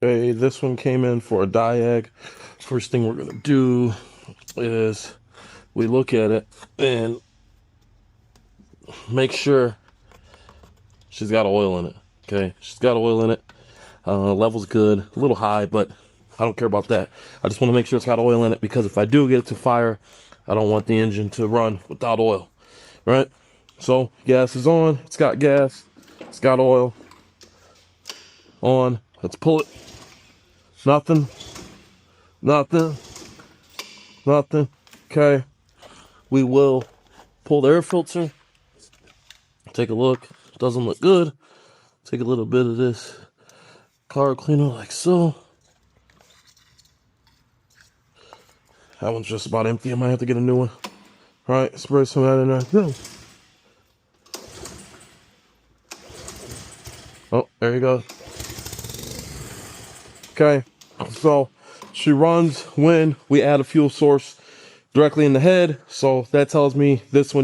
Hey, this one came in for a diag. First thing we're gonna do is we look at it and make sure she's got oil in it. Okay, she's got oil in it. Level's good, a little high, but I don't care about that. I just want to make sure it's got oil in it because if I do get it to fire, I don't want the engine to run without oil, right? So gas is on. It's got gas. It's got oil on. Let's pull it. Nothing. Nothing. Nothing. Okay. We will pull the air filter. Take a look. Doesn't look good. Take a little bit of this car cleaner like so. That one's just about empty. I might have to get a new one. All right, spray some of that in there. Go. Oh, there you go. Okay, so she runs when we add a fuel source directly in the head. So that tells me this one